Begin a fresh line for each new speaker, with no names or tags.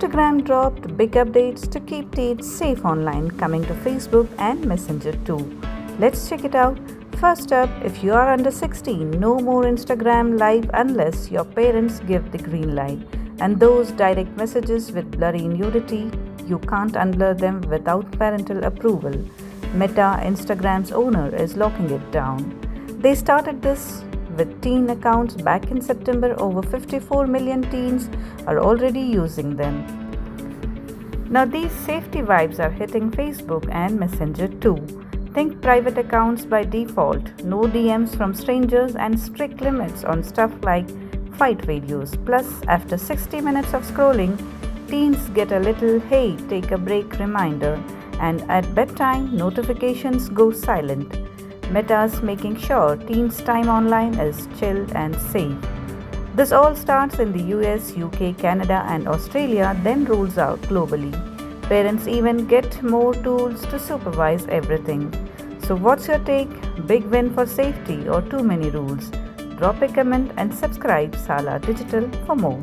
Instagram dropped big updates to keep teens safe online, coming to Facebook and Messenger too. Let's check it out. First up, if you are under 16, no more Instagram live unless your parents give the green light. And those direct messages with blurry nudity, you can't unblur them without parental approval. Meta, Instagram's owner, is locking it down. They started this with teen accounts back in September. Over 54 million teens are already using them. Now these safety vibes are hitting Facebook and Messenger too. Think private accounts by default, no DMs from strangers, and strict limits on stuff like fight videos. Plus, after 60 minutes of scrolling, teens get a little "hey, take a break" reminder, and at bedtime, notifications go silent. Meta's making sure teens' time online is chilled and safe. This all starts in the US, UK, Canada, and Australia, then rolls out globally. Parents even get more tools to supervise everything. So what's your take? Big win for safety or too many rules? Drop a comment and subscribe Salar Digital for more.